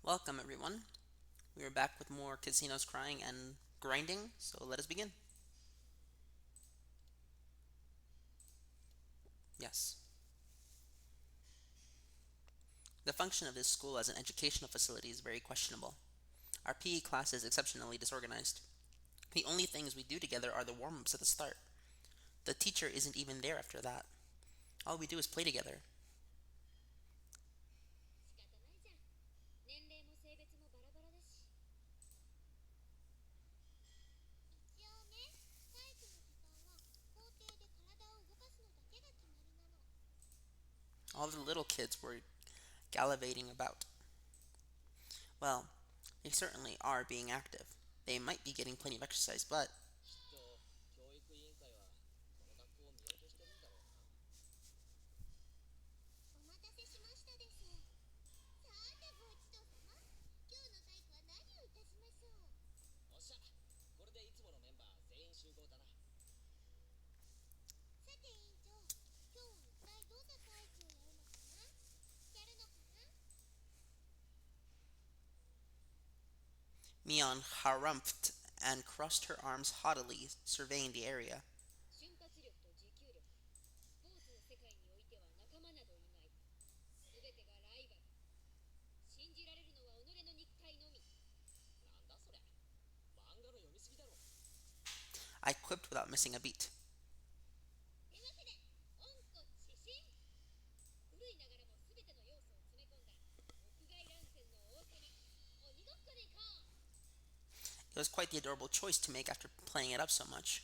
Welcome, everyone. We are back with more casinos crying and grinding, so let us begin. Yes. The function of this school as an educational facility is very questionable. Our PE class is exceptionally disorganized. The only things we do together are the warm ups at the start. The teacher isn't even there after that. All we do is play together. All the little kids were gallivanting about. Well, they certainly are being active. They might be getting plenty of exercise, but Mion harumphed and crossed her arms haughtily, surveying the area. I quipped without missing a beat. It was quite the adorable choice to make after playing it up so much.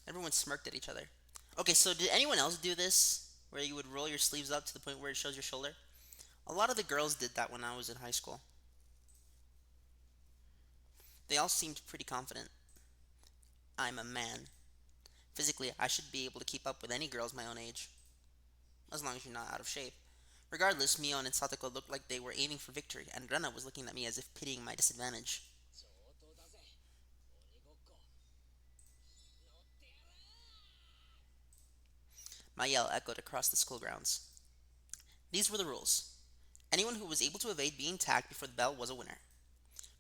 Everyone smirked at each other. Okay, so did anyone else do this? Where you would roll your sleeves up to the point where it shows your shoulder? A lot of the girls did that when I was in high school. They all seemed pretty confident. I'm a man. Physically, I should be able to keep up with any girls my own age, as long as you're not out of shape. Regardless, Mion and Satoko looked like they were aiming for victory, and Rena was looking at me as if pitying my disadvantage. My yell echoed across the school grounds. These were the rules. Anyone who was able to evade being tagged before the bell was a winner.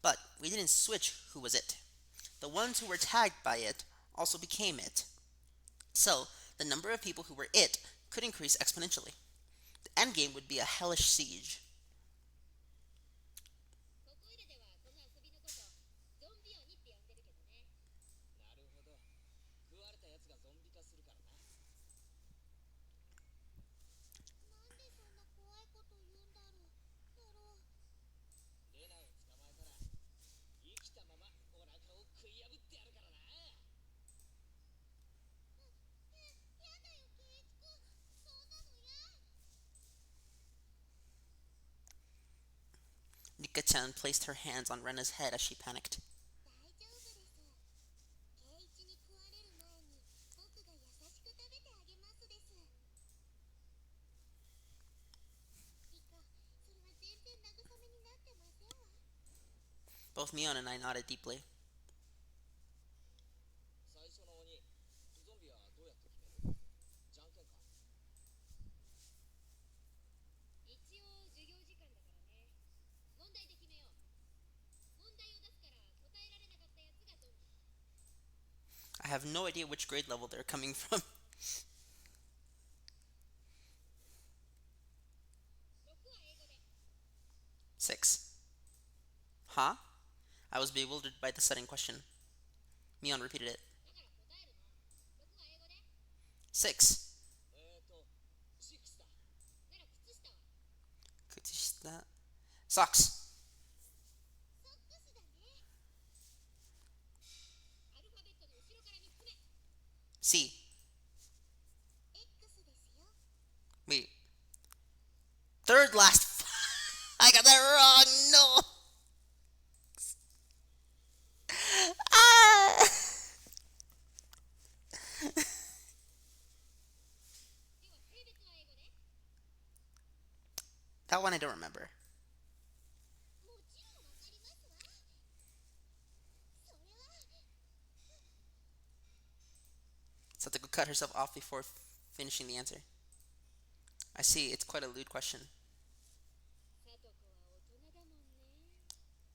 But we didn't switch who was it. The ones who were tagged by it also became it. So, the number of people who were it could increase exponentially. The endgame would be a hellish siege. Nika-chan placed her hands on Rena's head as she panicked. Both Mion and I nodded deeply. I have no idea which grade level they're coming from. 6. Huh? I was bewildered by the sudden question. Mion repeated it. 6. Kuchishita. Socks. C. Wait. third last. I got that wrong. No. Ah! That one I don't remember. Satoko cut herself off before finishing the answer. I see, it's quite a lewd question.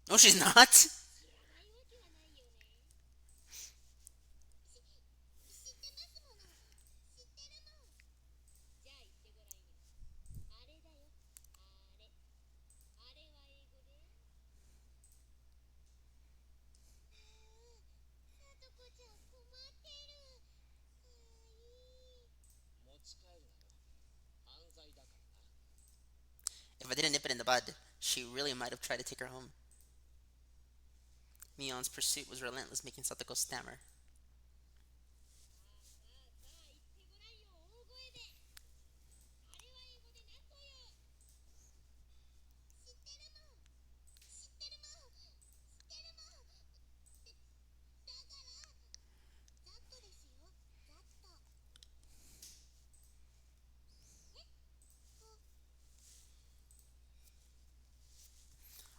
No, she's not. If I didn't nip it in the bud, she really might have tried to take her home. Mion's pursuit was relentless, making Satoko stammer.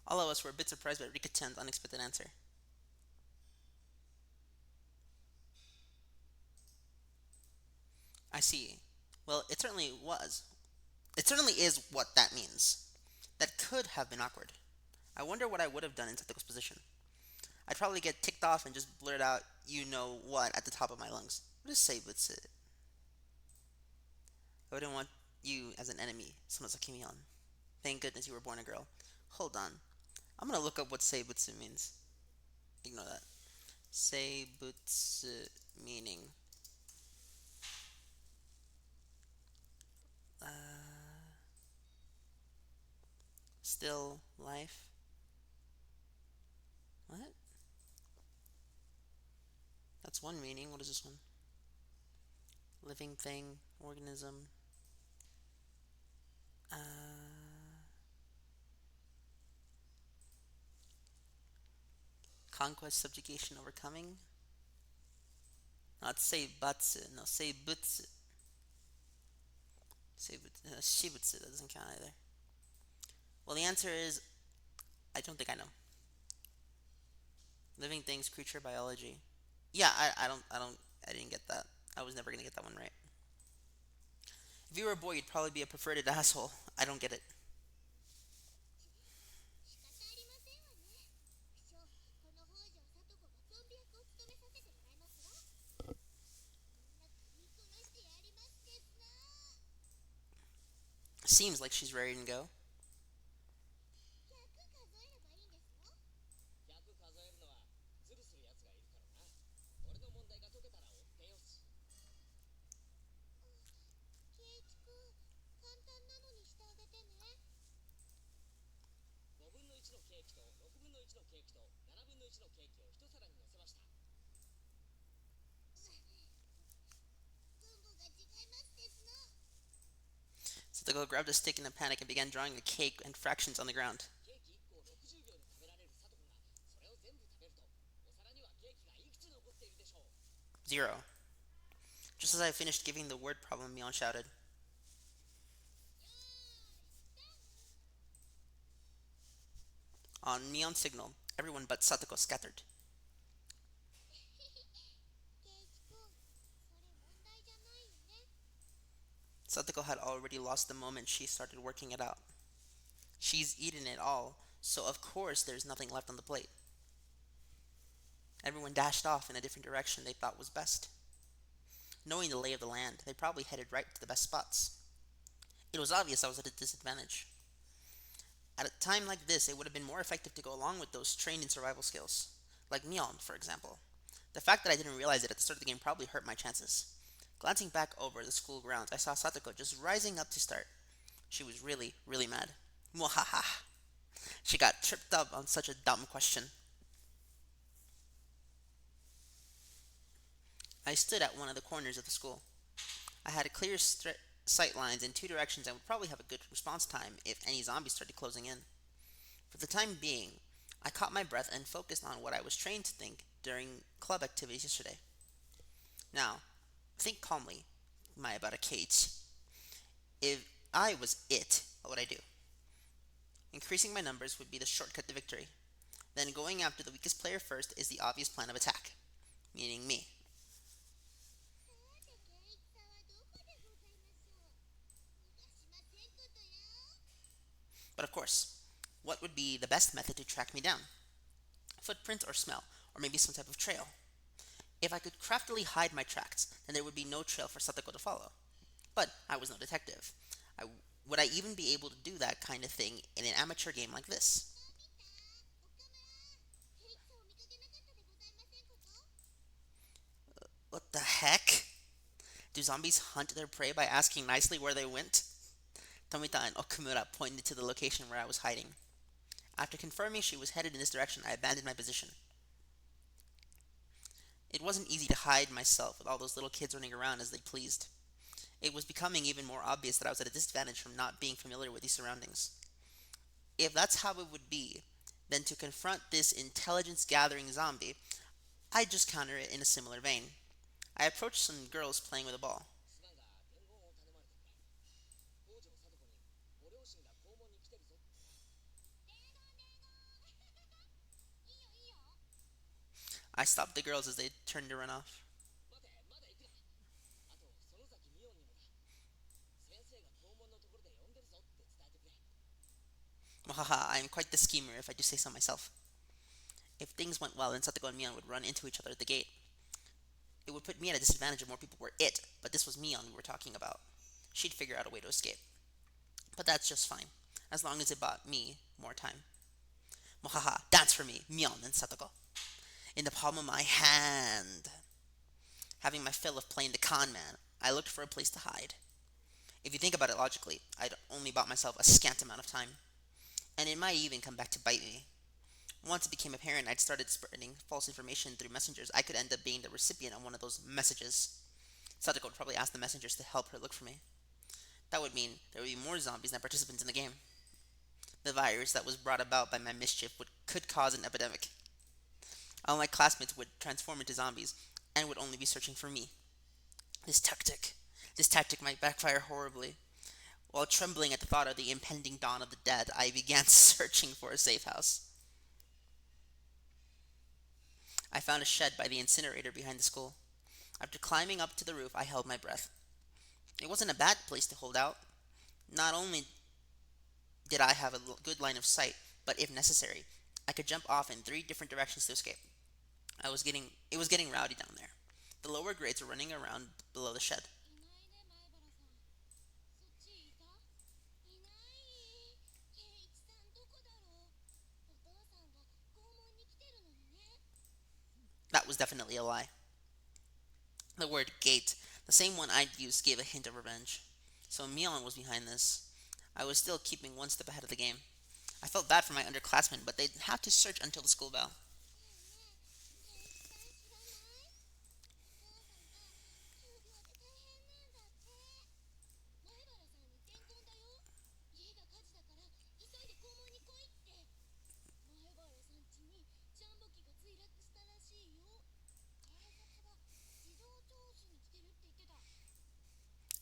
All of us were a bit surprised by Rika-chan's unexpected answer. I see. Well, it certainly was. It certainly is what that means. That could have been awkward. I wonder what I would have done in Satoko's position. I'd probably get ticked off and just blurt out, you know what, at the top of my lungs. What is Seibutsu? I wouldn't want you as an enemy, Samazaki Mion. Thank goodness you were born a girl. Hold on. I'm gonna look up what Seibutsu means. Ignore that. Seibutsu meaning. Uh, still life. What? That's one meaning. What is this one? Living thing, organism. Uh, conquest, subjugation, overcoming. Not Seibatsu. No, Seibutsu. Seibutsu. Shibutsu. That doesn't count either. Well, the answer is I don't think I know. Living things, creature, biology. Yeah, I didn't get that. I was never gonna get that one right. If you were a boy, you'd probably be a perverted asshole. I don't get it. Seems like she's ready to go. So the girl grabbed a stick in a panic and began drawing a cake and fractions on the ground. Zero. Just as I finished giving the word problem, Mion shouted. On Mion's signal, everyone but Satoko scattered. Satoko had already lost the moment she started working it out. She's eaten it all, so of course there's nothing left on the plate. Everyone dashed off in a different direction they thought was best. Knowing the lay of the land, they probably headed right to the best spots. It was obvious I was at a disadvantage. At a time like this, it would have been more effective to go along with those trained in survival skills, like Mion, for example. The fact that I didn't realize it at the start of the game probably hurt my chances. Glancing back over the school grounds, I saw Satoko just rising up to start. She was really, really mad. Mwahaha! She got tripped up on such a dumb question. I stood at one of the corners of the school. I had a clear stretch. sight lines in two directions and would probably have a good response time if any zombies started closing in. For the time being, I caught my breath and focused on what I was trained to think during club activities yesterday. Now, think calmly, my about a Kate. If I was it, what would I do? Increasing my numbers would be the shortcut to victory. Then going after the weakest player first is the obvious plan of attack, meaning me. But of course, what would be the best method to track me down? Footprints or smell, or maybe some type of trail. If I could craftily hide my tracks, then there would be no trail for Satoko to follow. But I was no detective. I, would I even be able to do that kind of thing in an amateur game like this? What the heck? Do zombies hunt their prey by asking nicely where they went? Tomita and Okumura pointed to the location where I was hiding. After confirming she was headed in this direction, I abandoned my position. It wasn't easy to hide myself with all those little kids running around as they pleased. It was becoming even more obvious that I was at a disadvantage from not being familiar with these surroundings. If that's how it would be, then to confront this intelligence gathering zombie, I'd just counter it in a similar vein. I approached some girls playing with a ball. I stopped the girls as they turned to run off. Wahaha, I am quite the schemer if I do say so myself. If things went well, then Satoko and Mion would run into each other at the gate. It would put me at a disadvantage if more people were it, but this was Mion we were talking about. She'd figure out a way to escape. But that's just fine, as long as it bought me more time. Wahaha, dance for me, Mion and Satoko. In the palm of my hand. Having my fill of playing the con man, I looked for a place to hide. If you think about it logically, I'd only bought myself a scant amount of time, and it might even come back to bite me. Once it became apparent I'd started spreading false information through messengers, I could end up being the recipient of one of those messages. Sadako would probably ask the messengers to help her look for me. That would mean there would be more zombies than participants in the game. The virus that was brought about by my mischief could cause an epidemic. All my classmates would transform into zombies and would only be searching for me. This tactic, this tactic might backfire horribly. While trembling at the thought of the impending dawn of the dead, I began searching for a safe house. I found a shed by the incinerator behind the school. After climbing up to the roof, I held my breath. It wasn't a bad place to hold out. Not only did I have a good line of sight, but if necessary, I could jump off in three different directions to escape. It was getting rowdy down there. The lower grades were running around below the shed. That was definitely a lie. The word gate, the same one I'd used, gave a hint of revenge. So Mion was behind this. I was still keeping one step ahead of the game. I felt bad for my underclassmen, but they'd have to search until the school bell.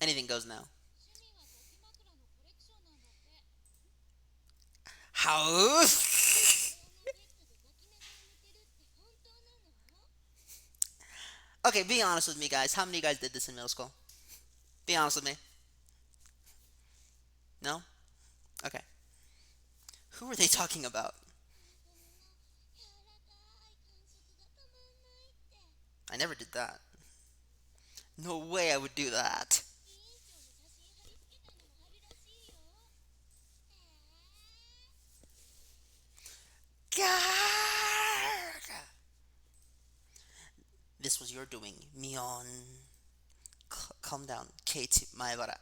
Anything goes now. How? Okay, be honest with me, guys. How many of you guys did this in middle school? Be honest with me. No? Okay. Who were they talking about? I never did that. No way I would do that. Gah! This was your doing, Mion. Calm down, Kate Maebara.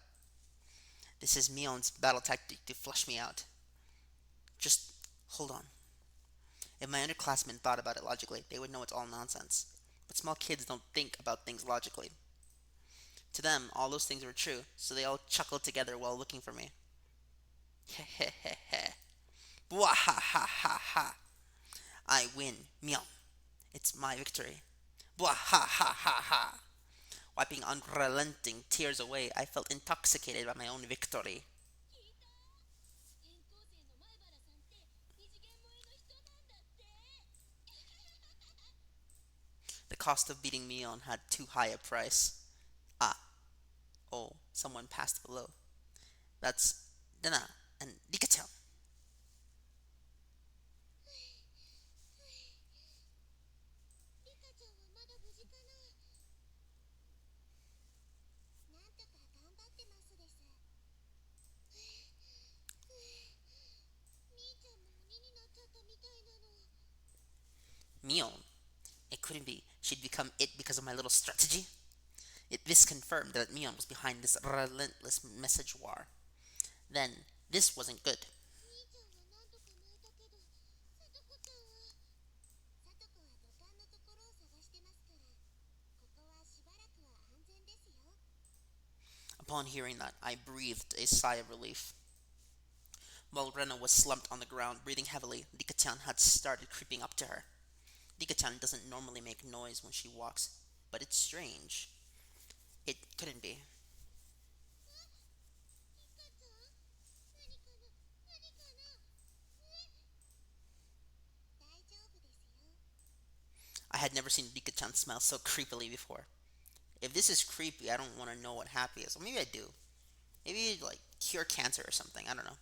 This is Mion's battle tactic to flush me out. Just hold on. If my underclassmen thought about it logically, they would know it's all nonsense. But small kids don't think about things logically. To them, all those things were true, so they all chuckled together while looking for me. Hehehehe. Bwahahaha. I win. Meow. It's my victory. Bwahahaha. Wiping unrelenting tears away, I felt intoxicated by my own victory. The cost of beating Mion had too high a price. Ah, oh, someone passed below. That's Dana and Dikachan. Mion. It couldn't be. She'd become it because of my little strategy. This confirmed that Mion was behind this relentless message war. Then, this wasn't good. Upon hearing that, I breathed a sigh of relief. While Rena was slumped on the ground, breathing heavily, Dikachan had started creeping up to her. Dikachan doesn't normally make noise when she walks, but it's strange. It couldn't be. I had never seen Dikachan smile so creepily before. If this is creepy, I don't want to know what happy is. Or maybe I do. Maybe like cure cancer or something. I don't know.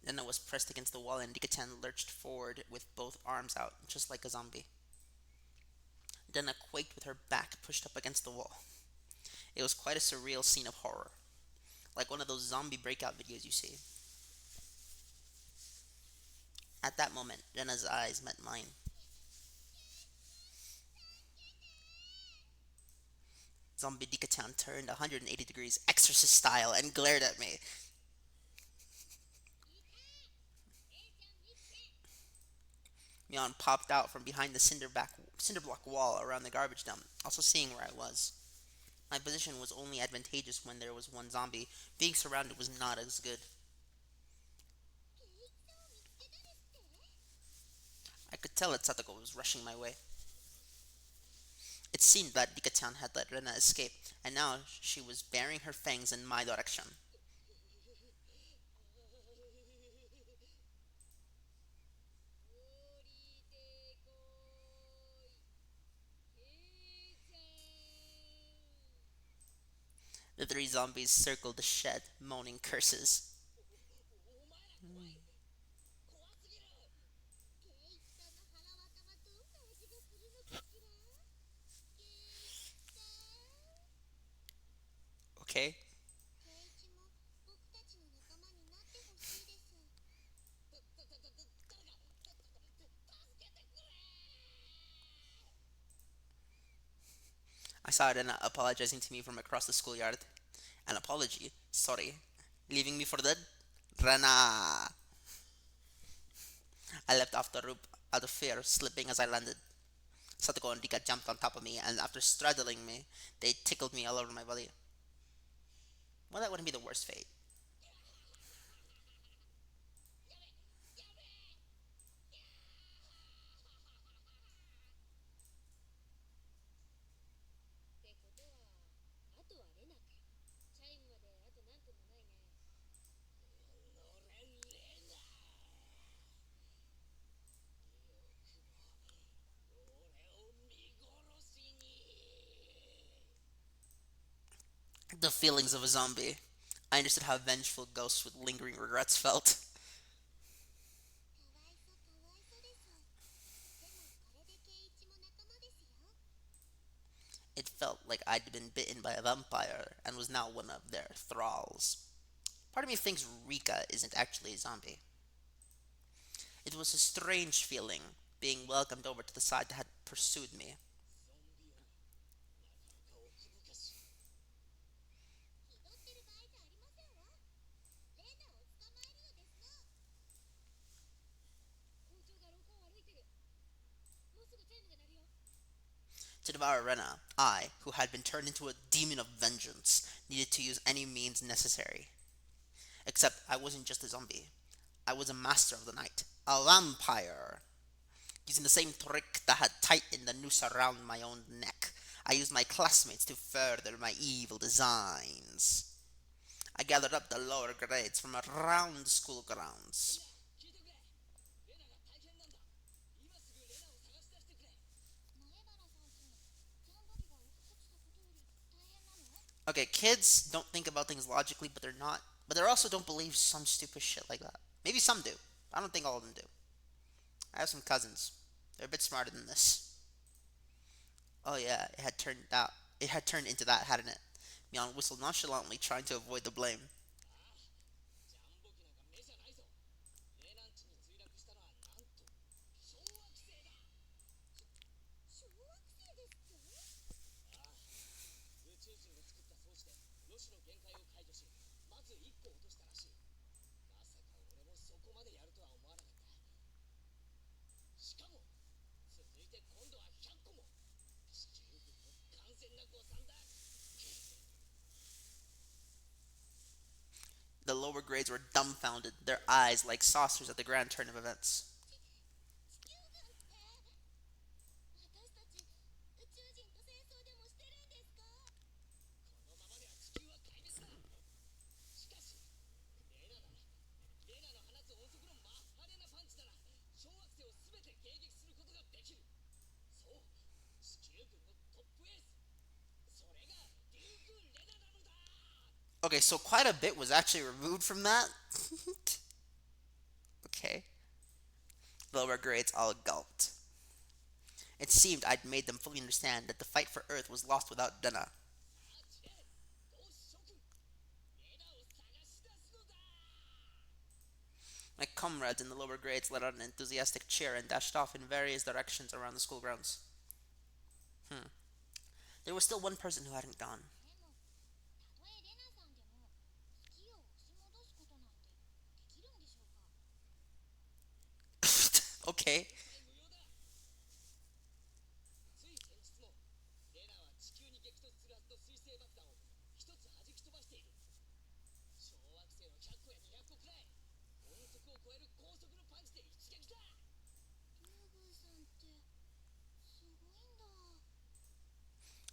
Then I was pressed against the wall and Dikachan lurched forward with both arms out, just like a zombie. Then I quaked with her back pushed up against the wall. It was quite a surreal scene of horror, like one of those zombie breakout videos you see. At that moment, Rena's eyes met mine. Zombie Dikachan turned 180 degrees, exorcist style, and glared at me. Mion popped out from behind the cinder block wall around the garbage dump, also seeing where I was. My position was only advantageous when there was one zombie. Being surrounded was not as good. I could tell that Satoko was rushing my way. It seemed that Dikachan had let Rena escape, and now she was baring her fangs in my direction. The three zombies circled the shed, moaning curses. Okay? I saw Rena apologizing to me from across the schoolyard. An apology? Sorry. Leaving me for dead? Rena! I leapt off the roof out of fear, slipping as I landed. Satoko and Rika jumped on top of me, and after straddling me, they tickled me all over my body. Well, that wouldn't be the worst fate. The feelings of a zombie. I understood how vengeful ghosts with lingering regrets felt. It felt like I'd been bitten by a vampire and was now one of their thralls. Part of me thinks Rika isn't actually a zombie. It was a strange feeling being welcomed over to the side that had pursued me. To devour Rena, I, who had been turned into a demon of vengeance, needed to use any means necessary. Except I wasn't just a zombie. I was a master of the night, a vampire. Using the same trick that had tightened the noose around my own neck, I used my classmates to further my evil designs. I gathered up the lower grades from around the school grounds. Okay, kids don't think about things logically, but they're not. But they also don't believe some stupid shit like that. Maybe some do. I don't think all of them do. I have some cousins. They're a bit smarter than this. Oh yeah, it had turned into that, hadn't it? Mion whistled nonchalantly, trying to avoid the blame. The lower grades were dumbfounded, their eyes like saucers at the grand turn of events. Okay, so quite a bit was actually removed from that. Okay. Lower grades all gulped. It seemed I'd made them fully understand that the fight for Earth was lost without Denna. My comrades in the lower grades let out an enthusiastic cheer and dashed off in various directions around the school grounds. Hmm. There was still one person who hadn't gone. Okay.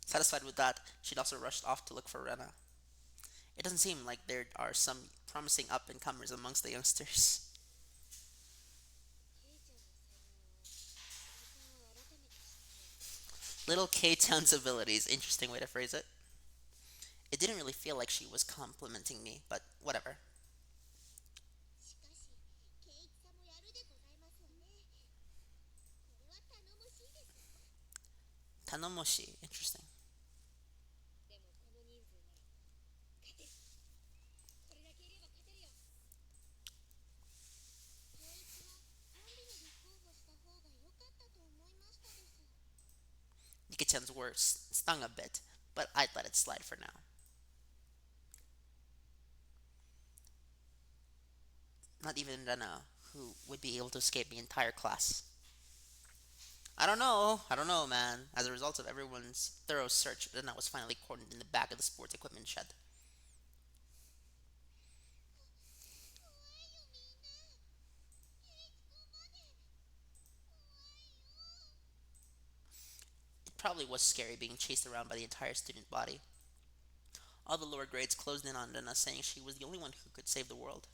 Satisfied with that, she'd also rushed off to look for Rena. It doesn't seem like there are some promising up and comers amongst the youngsters. Little K Town's abilities, interesting way to phrase it. It didn't really feel like she was complimenting me, but whatever. Tanomoshi, interesting. Nikichan's words stung a bit, but I'd let it slide for now. Not even Rena, who would be able to escape the entire class. I don't know, man. As a result of everyone's thorough search, Rena was finally cornered in the back of the sports equipment shed. It probably was scary being chased around by the entire student body. All the lower grades closed in on Rena, saying she was the only one who could save the world.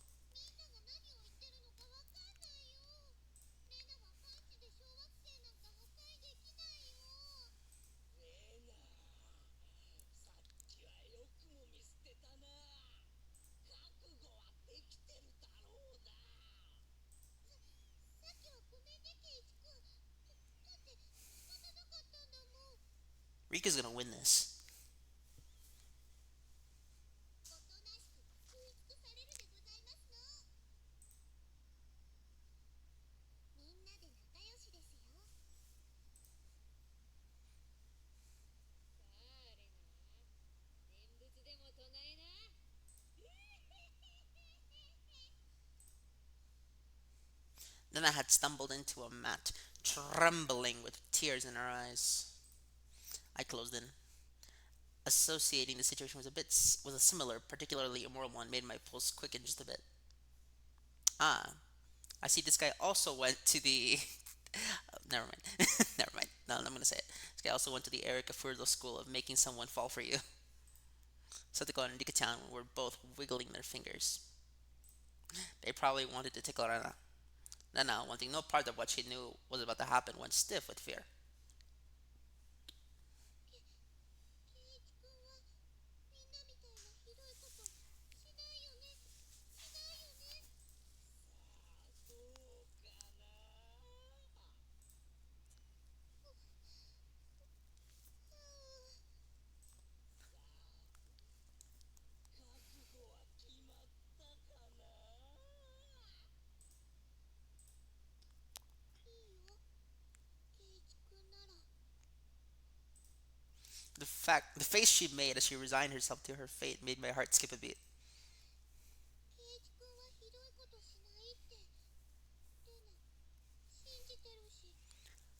Rika's gonna win this. Then I had stumbled into a mat, trembling with tears in her eyes. I closed in. Associating the situation was a similar, particularly immoral one, made my pulse quicken just a bit. Ah, I see this guy also went to the never mind. Never mind. No, I'm gonna say it. This guy also went to the Erica Furlow School of making someone fall for you. Satoko and Rika-chan were both wiggling their fingers. They probably wanted to tickle Rana. Nana, wanting no part of what she knew was about to happen, went stiff with fear. The face she made as she resigned herself to her fate made my heart skip a beat.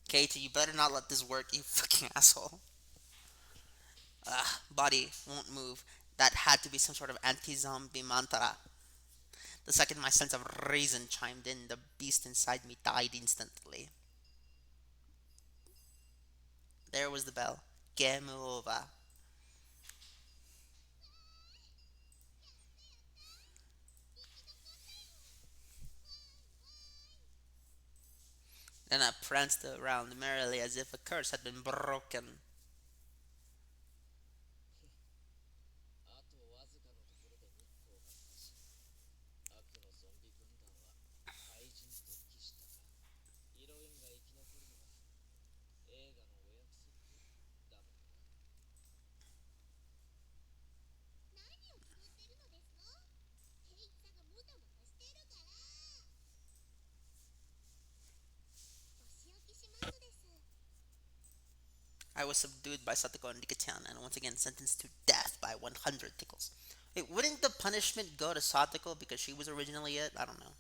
Katie, you better not let this work, you fucking asshole. Ugh, body won't move. That had to be some sort of anti-zombie mantra. The second my sense of reason chimed in, the beast inside me died instantly. There was the bell. Game over. Then I pranced around merrily as if a curse had been broken. I was subdued by Satoko and Rika-chan and once again sentenced to death by 100 tickles. Wait, wouldn't the punishment go to Satoko because she was originally it? I don't know.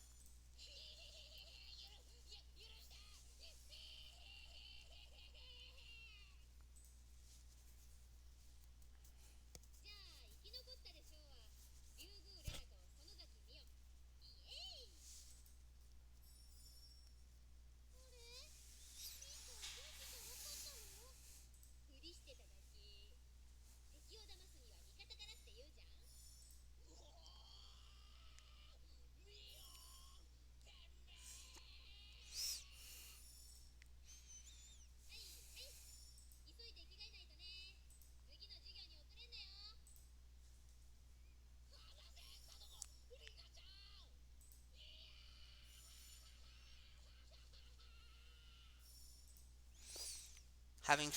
Having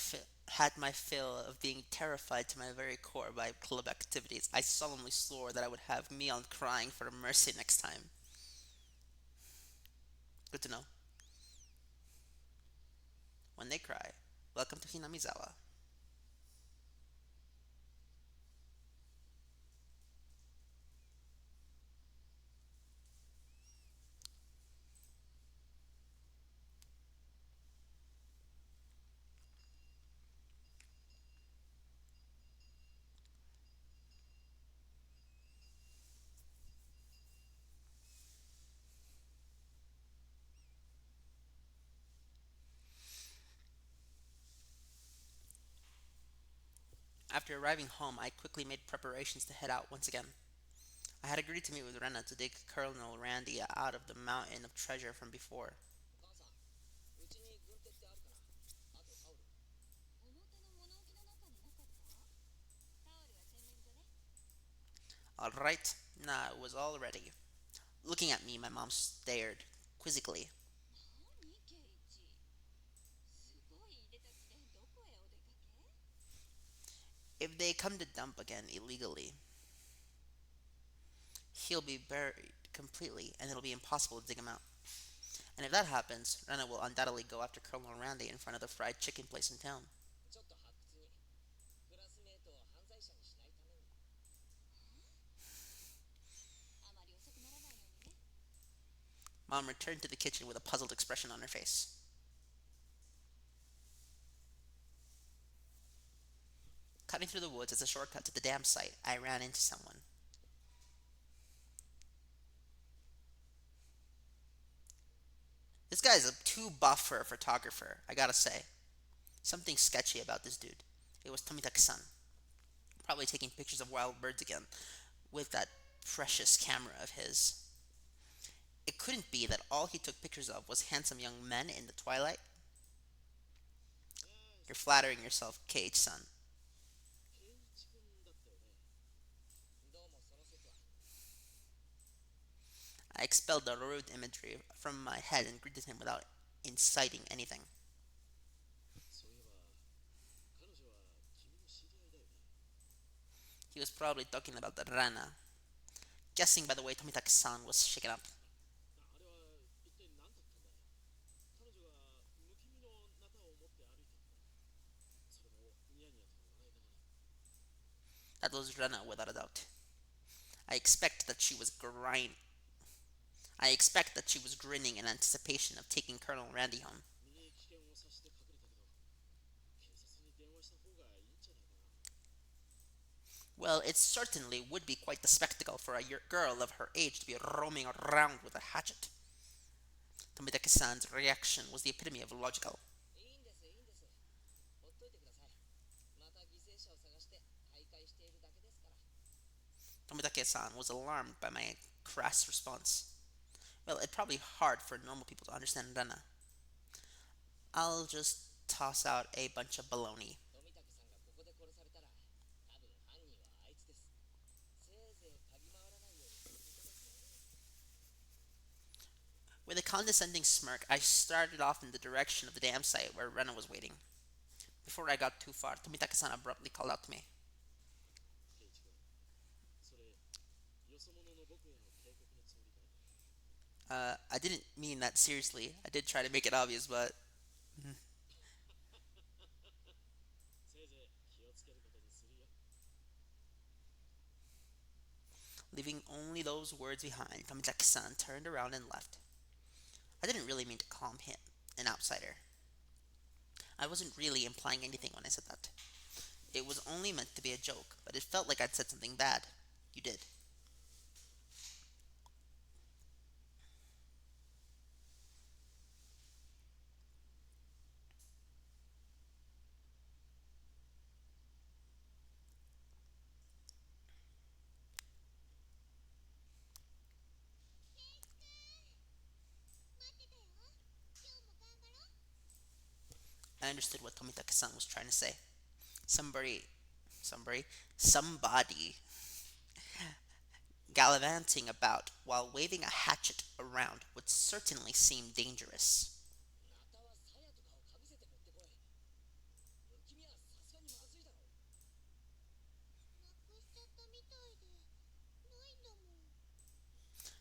had my fill of being terrified to my very core by club activities, I solemnly swore that I would have Mion crying for mercy next time. Good to know. When they cry, welcome to Hinamizawa. After arriving home, I quickly made preparations to head out once again. I had agreed to meet with Rena to dig Colonel Randy out of the mountain of treasure from before. Alright, nah, it was all ready. Looking at me, my mom stared quizzically. If they come to dump again illegally, he'll be buried completely and it'll be impossible to dig him out. And if that happens, Rena will undoubtedly go after Colonel Randy in front of the fried chicken place in town. Mom returned to the kitchen with a puzzled expression on her face. Cutting through the woods as a shortcut to the dam site, I ran into someone. This guy's too buff for a photographer, I gotta say. Something sketchy about this dude. It was Tomitaki-san, probably taking pictures of wild birds again with that precious camera of his. It couldn't be that all he took pictures of was handsome young men in the twilight. You're flattering yourself, Keiichi-san. I expelled the rude imagery from my head and greeted him without inciting anything. He was probably talking about the Rana, guessing by the way Tomitaki-san was shaken up. That was Rana without a doubt. I expect that she was grind. I expect that she was grinning in anticipation of taking Colonel Randy home. Well, it certainly would be quite the spectacle for a girl of her age to be roaming around with a hatchet. Tomitaki-san's reaction was the epitome of logical. Tomitake-san was alarmed by my crass response. Well, it's probably hard for normal people to understand Rana. I'll just toss out a bunch of baloney. With a condescending smirk, I started off in the direction of the dam site where Rena was waiting. Before I got too far, Tomitake-san abruptly called out to me. I didn't mean that seriously. I did try to make it obvious, but leaving only those words behind, Tomitake-san turned around and left. I didn't really mean to call him an outsider. I wasn't really implying anything when I said that. It was only meant to be a joke, but it felt like I'd said something bad. You did. I understood what Tomitake-san was trying to say. Somebody, somebody gallivanting about while waving a hatchet around would certainly seem dangerous.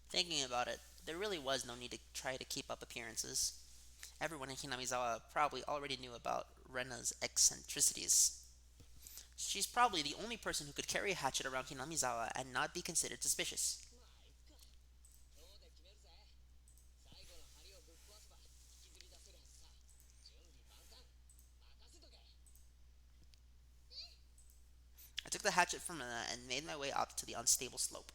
Thinking about it, there really was no need to try to keep up appearances. Everyone in Hinamizawa probably already knew about Rena's eccentricities. She's probably the only person who could carry a hatchet around Hinamizawa and not be considered suspicious. I took the hatchet from Rena and made my way up to the unstable slope.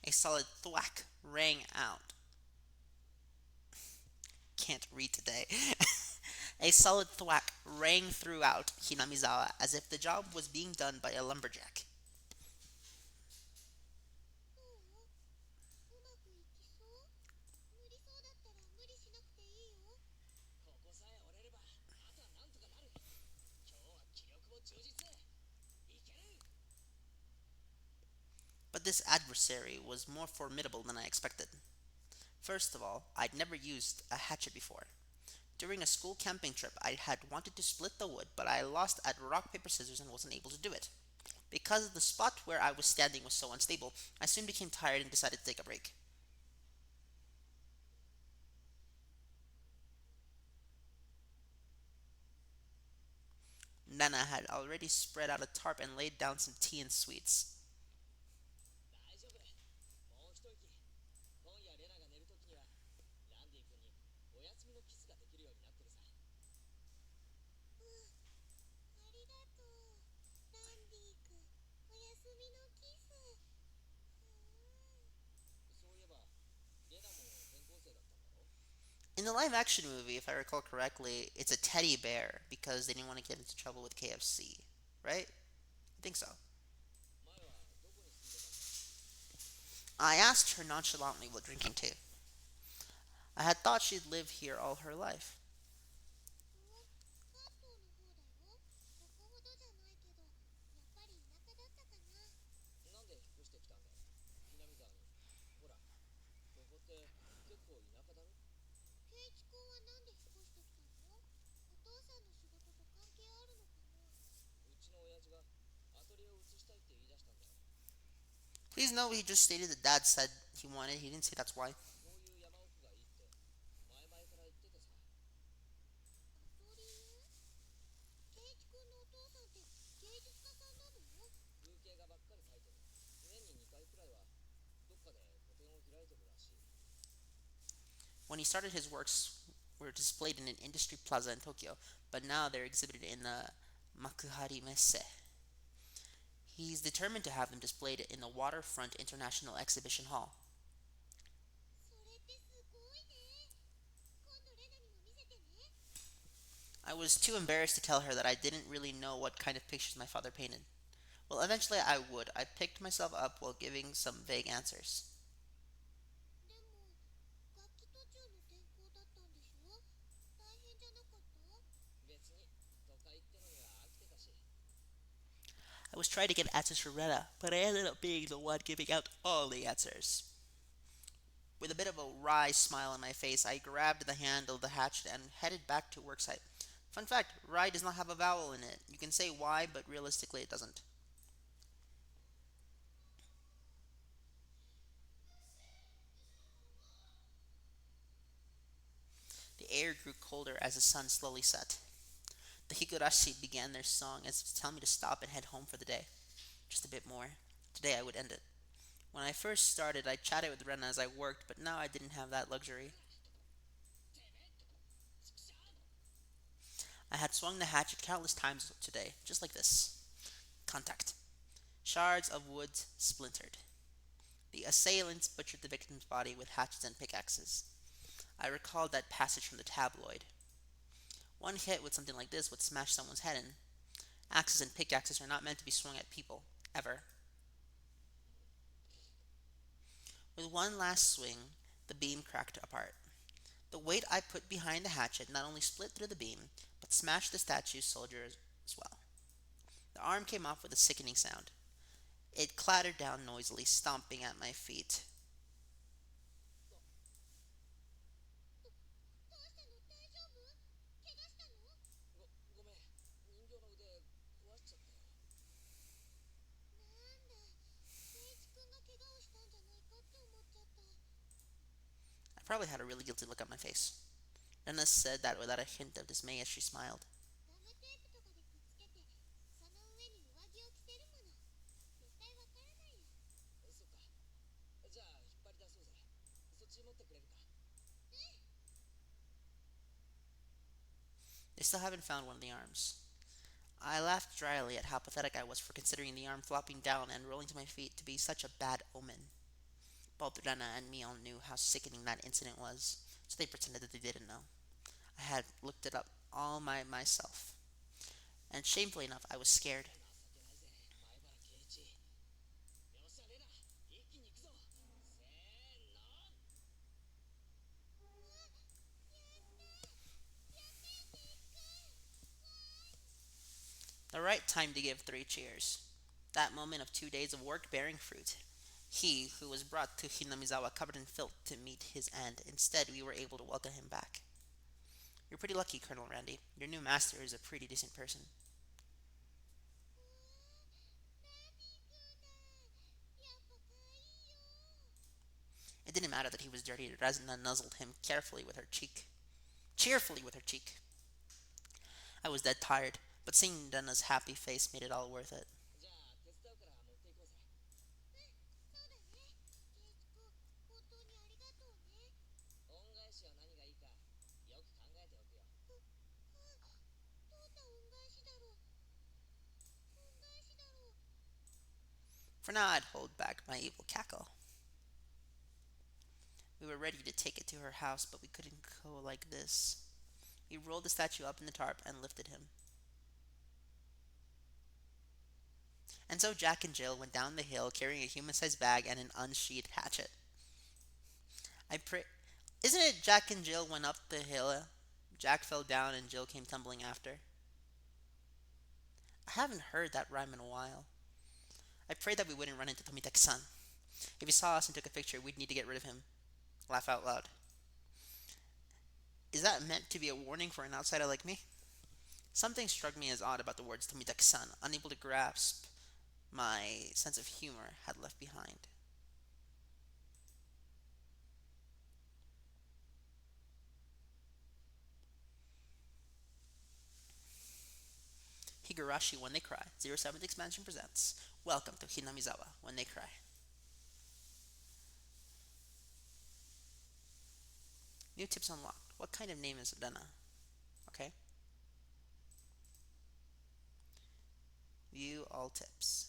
A solid thwack rang out. Can't read today. A solid thwack rang throughout Hinamizawa as if the job was being done by a lumberjack. But this adversary was more formidable than I expected. First of all, I'd never used a hatchet before. During a school camping trip, I had wanted to split the wood, but I lost at rock, paper, scissors and wasn't able to do it. Because the spot where I was standing was so unstable, I soon became tired and decided to take a break. Nana had already spread out a tarp and laid down some tea and sweets. In the live action movie, if I recall correctly, it's a teddy bear because they didn't want to get into trouble with KFC, right? I think so. I asked her nonchalantly while drinking tea. I had thought she'd live here all her life. Please know he just stated that dad said he wanted. He didn't say that's why. When he started, his works were displayed in an industry plaza in Tokyo, but now they're exhibited in the Makuhari Messe. He's determined to have them displayed in the Waterfront International Exhibition Hall. I was too embarrassed to tell her that I didn't really know what kind of pictures my father painted. Well, eventually I would. I picked myself up while giving some vague answers. I was trying to get answers from Rena, but I ended up being the one giving out all the answers. With a bit of a wry smile on my face, I grabbed the handle of the hatchet and headed back to worksite. Fun fact, rye does not have a vowel in it. You can say why, but realistically it doesn't. The air grew colder as the sun slowly set. The Higurashi began their song as if to tell me to stop and head home for the day. Just a bit more. Today I would end it. When I first started, I chatted with Rena as I worked, but now I didn't have that luxury. I had swung the hatchet countless times today, just like this. Contact. Shards of wood splintered. The assailants butchered the victim's body with hatchets and pickaxes. I recalled that passage from the tabloid. One hit with something like this would smash someone's head in. Axes and pickaxes are not meant to be swung at people, ever. With one last swing, the beam cracked apart. The weight I put behind the hatchet not only split through the beam, but smashed the statue's soldier as well. The arm came off with a sickening sound. It clattered down noisily, stomping at my feet. I probably had a really guilty look on my face. Nana said that without a hint of dismay as she smiled. They still haven't found one of the arms. I laughed dryly at how pathetic I was for considering the arm flopping down and rolling to my feet to be such a bad omen. Both Rena and me all knew how sickening that incident was, so they pretended that they didn't know. I had looked it up all myself, and shamefully enough, I was scared. The right time to give three cheers. That moment of 2 days of work bearing fruit. He who was brought to Hinamizawa covered in filth to meet his end. Instead, we were able to welcome him back. You're pretty lucky, Colonel Randy. Your new master is a pretty decent person. It didn't matter that he was dirty. Razina nuzzled him carefully with her cheek. Cheerfully with her cheek. I was dead tired. But seeing Denna's happy face made it all worth it. For now, I'd hold back my evil cackle. We were ready to take it to her house, but we couldn't go like this. We rolled the statue up in the tarp and lifted him. And so Jack and Jill went down the hill carrying a human sized bag and an unsheathed hatchet. I pray. Isn't it Jack and Jill went up the hill? Jack fell down and Jill came tumbling after. I haven't heard that rhyme in a while. I prayed that we wouldn't run into Tomitak's son. If he saw us and took a picture, we'd need to get rid of him. Laugh out loud. Is that meant to be a warning for an outsider like me? Something struck me as odd about the words Tomitak's son, unable to grasp my sense of humor had left behind. Higurashi When They Cry. 07th Expansion presents Welcome to Hinamizawa When They Cry. New tips unlocked. What kind of name is Dana? Okay. View all tips.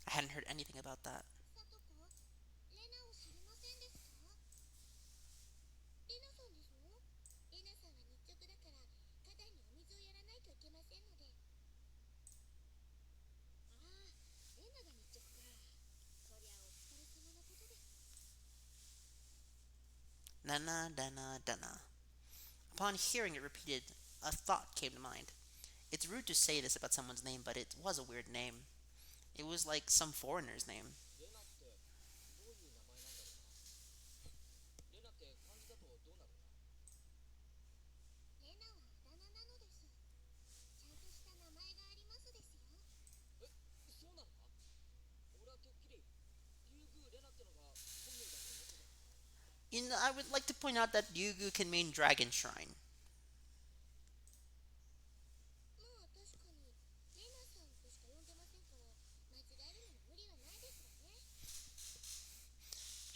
I hadn't heard anything about that. Dana, Dana, Dana. Upon hearing it repeated, a thought came to mind. It's rude to say this about someone's name, but it was a weird name. It was like some foreigner's name. I would like to point out that Yugu can mean Dragon Shrine.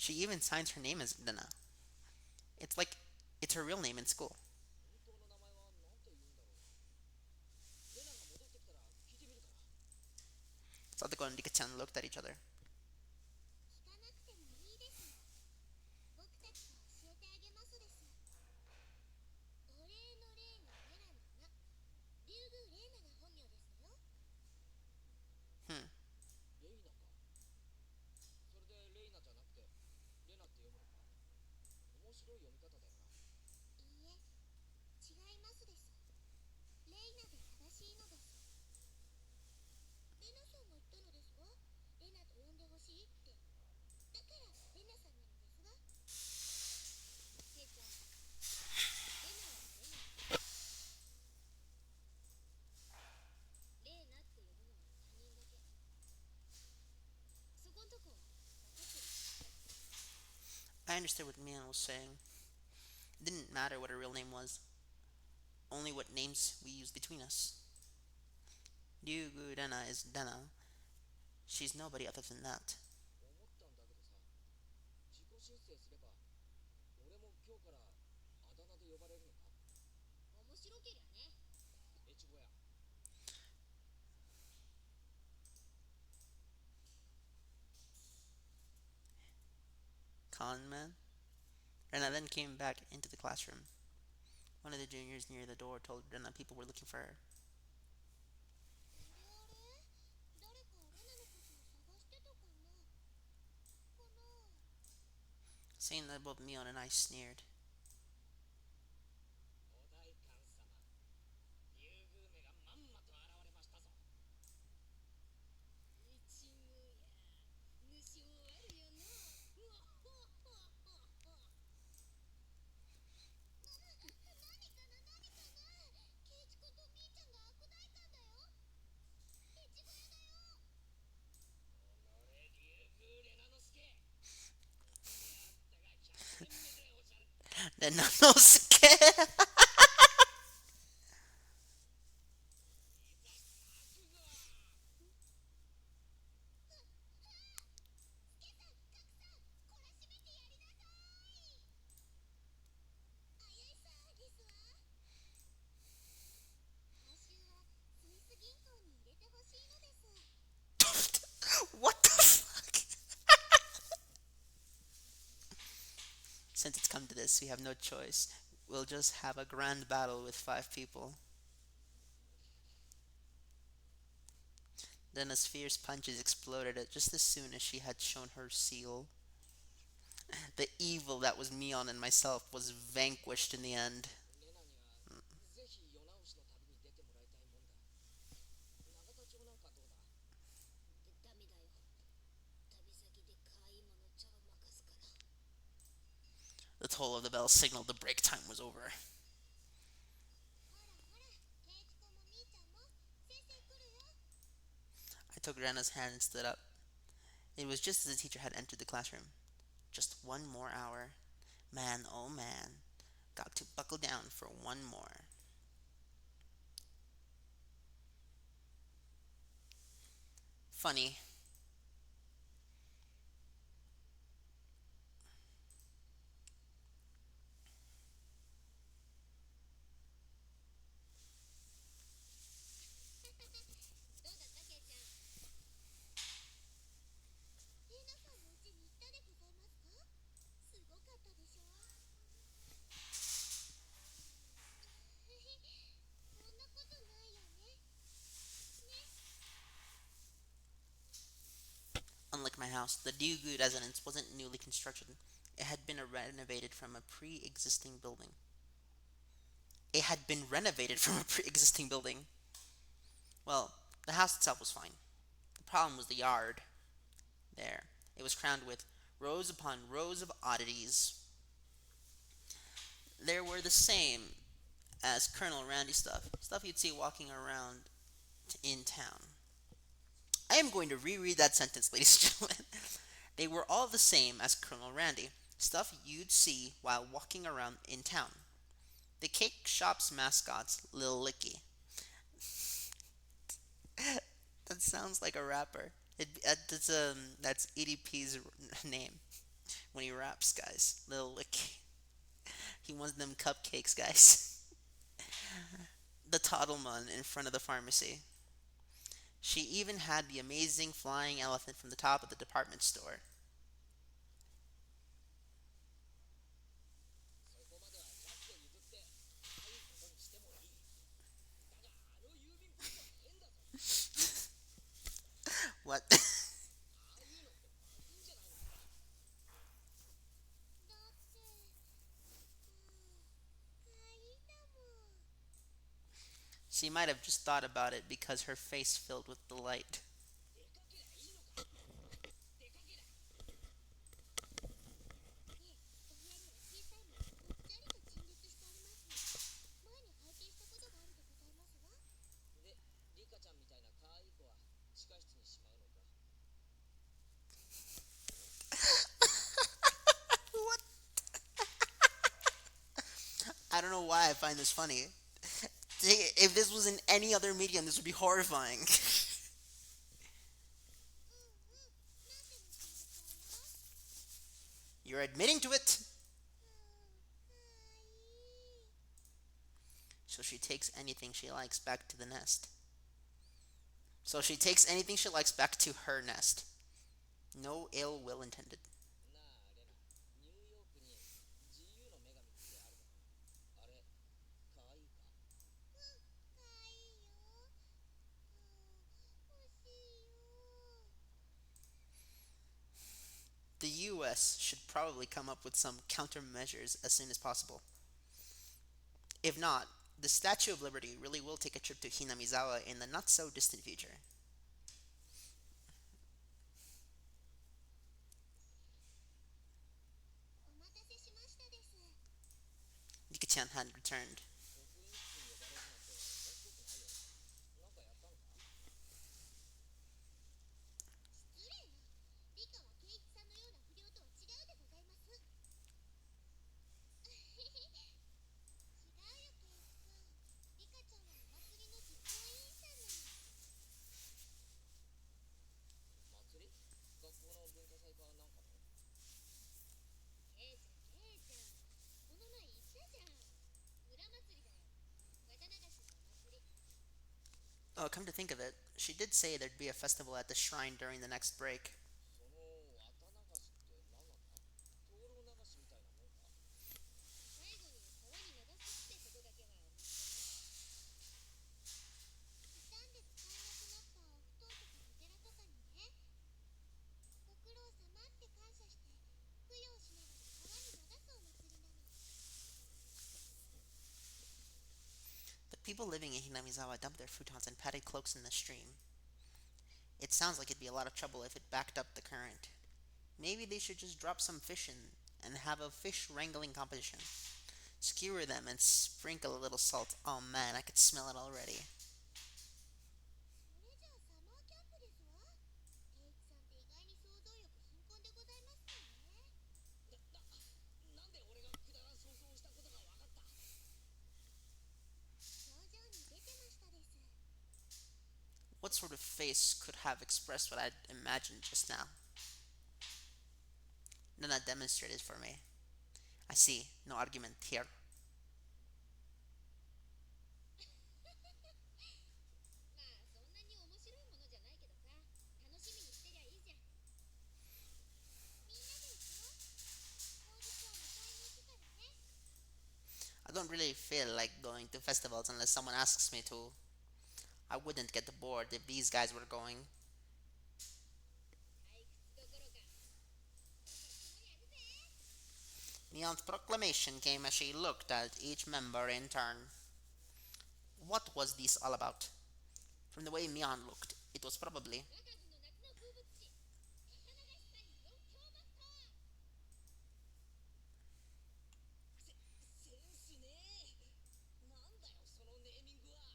She even signs her name as Dana. It's like it's her real name in school. Sadako and Rika-chan looked at each other. Hmm. I understood what Mian was saying. It didn't matter what her real name was, only what names we used between us. Ryugu Dana is Dana. She's nobody other than that. Conman? Rena then came back into the classroom. One of the juniors near the door told Rena people were looking for her. Seeing that, both Mion and I sneered. Nuzlocke. What the fuck? Since it's come to this, we have no choice. We'll just have a grand battle with five people. Then as fierce punches exploded at just as soon as she had shown her seal. The evil that was Mion and myself was vanquished in the end. The toll of the bell signaled the break time was over. I took Rana's hand and stood up. It was just as the teacher had entered the classroom. Just one more hour. Man, oh man. Got to buckle down for one more. Funny. Unlike my house, the Ryugu residence wasn't newly constructed. It had been renovated from a pre-existing building. It had been renovated from a pre-existing building. Well, the house itself was fine. The problem was the yard. There. It was crowned with rows upon rows of oddities. There were the same as Colonel Randy stuff you'd see walking around in town. I am going to reread that sentence, ladies and gentlemen. They were all the same as Colonel Randy, stuff you'd see while walking around in town. The cake shop's mascot's Lil Licky. That sounds like a rapper. That's EDP's name when he raps, guys. Lil Licky. He wants them cupcakes, guys. The Toddleman in front of the pharmacy. She even had the amazing flying elephant from the top of the department store. What? She might have just thought about it because her face filled with delight. What? I don't know why I find this funny. If this was in any other medium, this would be horrifying. You're admitting to it. So she takes anything she likes back to the nest. So she takes anything she likes back to her nest. No ill will intended. The US should probably come up with some countermeasures as soon as possible. If not, the Statue of Liberty really will take a trip to Hinamizawa in the not so distant future. Nika-chan had returned. Oh, come to think of it, she did say there'd be a festival at the shrine during the next break. その綿流しって何なんだ？灯籠流しみたいなもんか？最後に川に流すってことだけは身近ね。傷んで使えなくなったお布団とかお寺とかにね、ご苦労様って感謝して供養しながら川に流すお祭りなの。The people living in Hinamizawa dumped their futons and padded cloaks in the stream. It sounds like it'd be a lot of trouble if it backed up the current. Maybe they should just drop some fish in and have a fish wrangling competition. Skewer them and sprinkle a little salt. Oh man, I could smell it already. それじゃあサマーキャンプですわ。圭一さんって意外に想像力貧困でございますね。なんで俺がくだらん想像をしたことが分かった？表情に出てましたです。What sort of face could have expressed what I'd imagined just now? Nana demonstrated for me. I see, no argument here. まあそんなに面白いものじゃないけどさ、楽しみにしてりゃいいじゃん。みんなで行こう。当日は迎えに行くからね。I don't really feel like going to festivals unless someone asks me to. I wouldn't get bored if these guys were going. 退屈どころか今年もやるぜ。Neon's proclamation came as she looked at each member in turn. What was this all about? From the way Mian looked, it was probably. 我が部の夏の風物詩、綿流し祭四強マスター。センスねえ。なんだよそのネーミングは。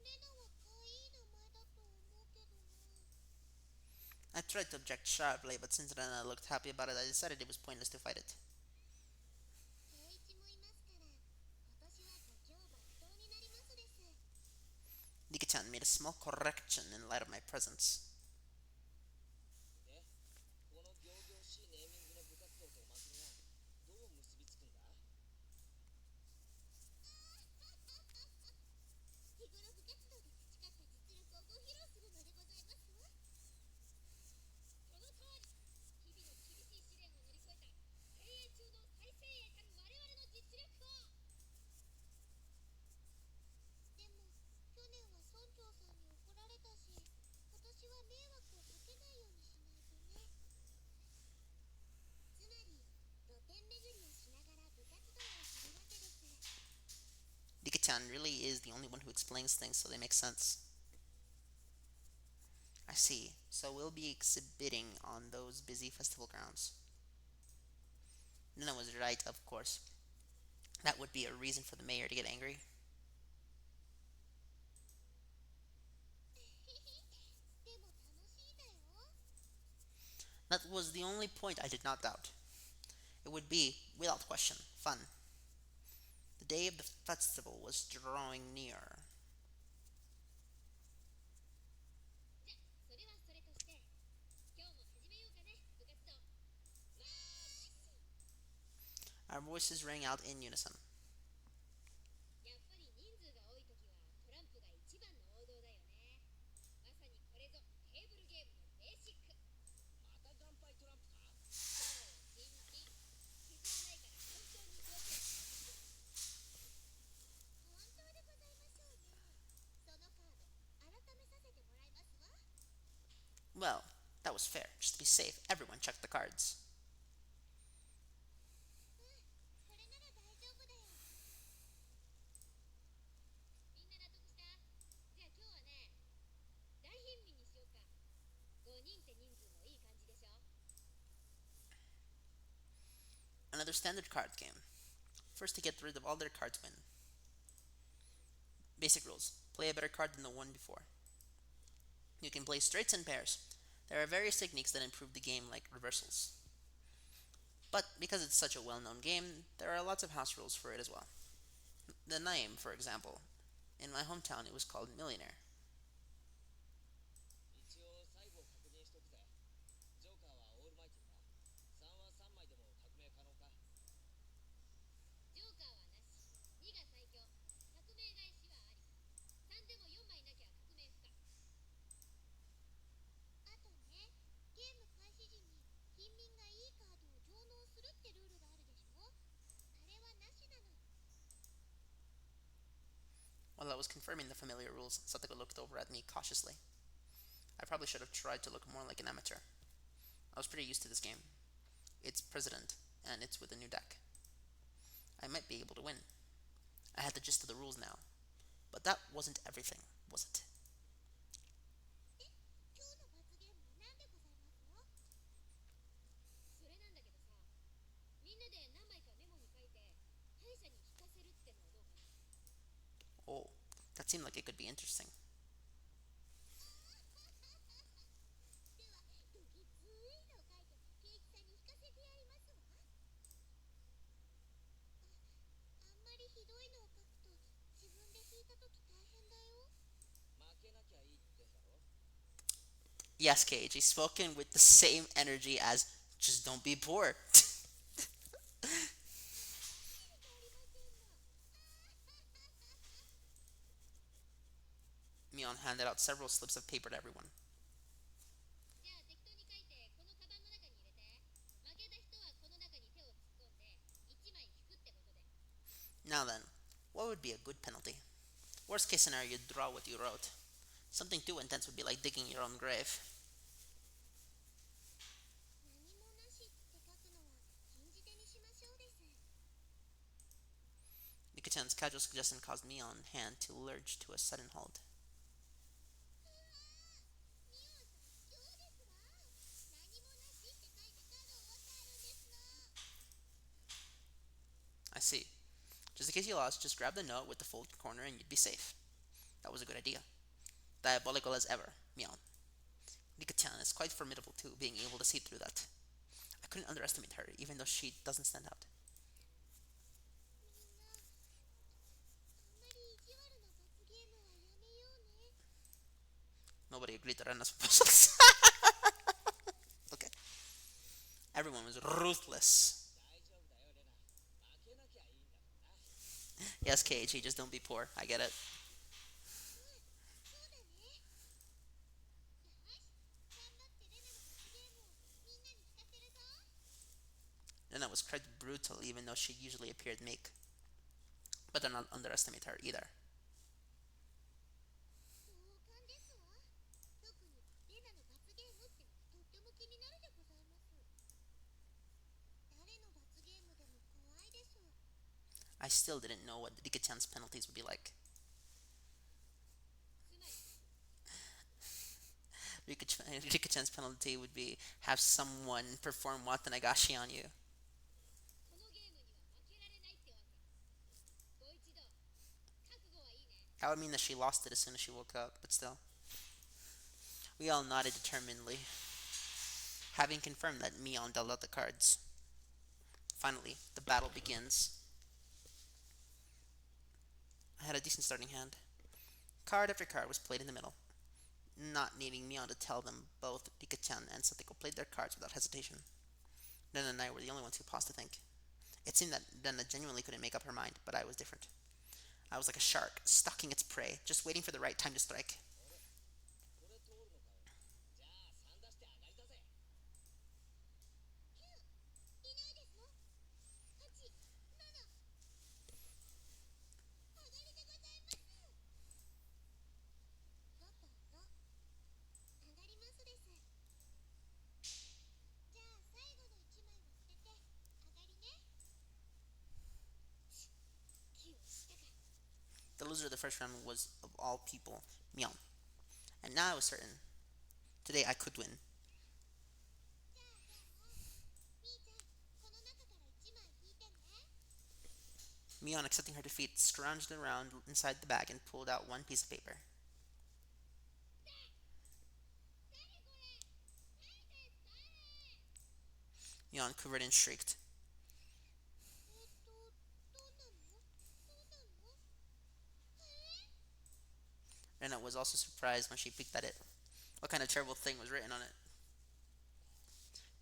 レナは可愛い名前だと思うけどな。I tried to object sharply, but since Rena looked happy about it, I decided it was pointless to fight it. 圭一もいますから、今年は五強抜刀になりますです。Nikita made a small correction in light of my presence. で、この仰々しいネーミングの部活動とお祭りがどう結びつくんだ？日頃部活動で培った実力をご披露するのでございますわ。その通り、日々の厳しい試練を乗り越えた精鋭中の最精鋭たる我々の実力を。でも去年は村長さんに怒られたし、今年は迷惑をかけないようにしないとね。つまり露店巡りをしながら部活動をするわけです。Nikita really is the only one who explains things so they make sense. I see. So we'll be exhibiting on those busy festival grounds. Nina was right, of course. That would be a reason for the mayor to get angry. でも楽しいだよ。That was the only point I did not doubt. It would be, without question, fun. The day of the festival was drawing near. じゃそれはそれとして、今日も始めようかね部活動。よし。 Our voices rang out in unison. やっぱり人数が多い時はトランプが一番の王道だよね。まさにこれぞテーブルゲームのベーシック。また乾杯トランプか？そう新規。傷はないから本当に上手。本当でございましょうね。そのカード改めさせてもらいますわ。Well, that was fair. Just to be safe, everyone checked the cards. これなら大丈夫だよ。みんな納得した？じゃあ今日はね、大貧民にしようか。5人って人数もいい感じでしょ？ Another standard card game. First to get rid of all their cards win. Basic rules. Play a better card than the one before. You can play straights and pairs. There are various techniques that improve the game, like reversals. But because it's such a well known game, there are lots of house rules for it as well. The name, for example. In my hometown, it was called Millionaire. 一応最後確認しとくぜ。ジョーカーはオールマイティーか？3は3枚でも革命可能か？ジョーカーはなし。2が最強。革命返しはあり。While I was confirming the familiar rules, Satoko looked over at me cautiously. I probably should have tried to look more like an amateur. I was pretty used to this game. It's President, and it's with a new deck. I might be able to win. I had the gist of the rules now. But that wasn't everything, was it? 今日の罰ゲームは何でございますの？それなんだけどさ、みんなで何枚かメモに書いて敗者に聞かせるってのはどうかな？Oh, that seemed like it could be interesting. ではどぎついのを書いて圭一さんに聞かせてやりますわ。あんまりひどいのを書くと自分で引いた時大変だよ。負けなきゃいいってんだろ。 Yes, Cage, he's spoken with the same energy as just don't be poor. じゃありませんの。Mion handed out several slips of paper to everyone. じゃあ適当に書いてこのカバンの中に入れて。負けた人はこの中に手を突っ込んで1枚引くってことで。 Now then, what would be a good penalty? Worst case scenario, you'd draw what you wrote. Something too intense would be like digging your own grave. 何もなしって書くのは禁じ手にしましょうです。Nikatan's casual suggestion caused Mion's hand to lurch to a sudden halt. ミオさん卑怯ですわ。何もなしって書いてカードを折ってあるんですの。 I see. Just in case you lost, just grab the note with the folded corner and you'd be safe. That was a good idea. Diabolical as ever, Mion. Nikatan is quite formidable too, being able to see through that. I couldn't underestimate her, even though she doesn't stand out. みんなあんまり意地悪な罰ゲームはやめようね。 Nobody agreed to Rena's proposals. Okay. Everyone was ruthless. 大丈夫だよレナ。負けなきゃいいんだからな。 Yes, KHE, just don't be poor. I get it. そうだね。よし頑張ってレナの罰ゲームをみんなに聞かせるぞ。 Rena was quite brutal, even though she usually appeared meek. But do not underestimate her either. 同感ですわ。特にレナの罰ゲームってとっても気になるでございます。誰の罰ゲームでも怖いです。 I still didn't know what Rika-chan's penalties would be like. つまり Rika-chan's penalty would be have someone perform Watanagashi on you. このゲームには負けられないってわけ。ご一同覚悟はいいね。 That would mean that she lost it as soon as she woke up, but still. We all nodded determinedly, having confirmed that Mion dealt out the cards. Finally, the battle begins. I had a decent starting hand. Card after card was played in the middle. Not needing Mion to tell them, both Rika-chan and Satiko played their cards without hesitation. Ren and I were the only ones who paused to think. It seemed that Rena genuinely couldn't make up her mind, but I was different. I was like a shark, stalking its prey, just waiting for the right time to strike. これ通るのかよ。じゃあ3出して上がりだぜ。9いないですの。8、7、上がりでございます。5と5、上がりますです。じゃあ最後の1枚は捨てて上がりね。気をしたか。 The loser of the first round was, of all people, Mion. And now I was certain. Today I could win. じゃあみーちゃんこの中から1枚引いてね。 Mion, accepting her defeat, scrounged around inside the bag and pulled out one piece of paper. 誰これ。誰です誰。 Mion quivered and shrieked. どんなのどうなの。 Rena was also surprised when she peeked at it. What kind of terrible thing was written on it?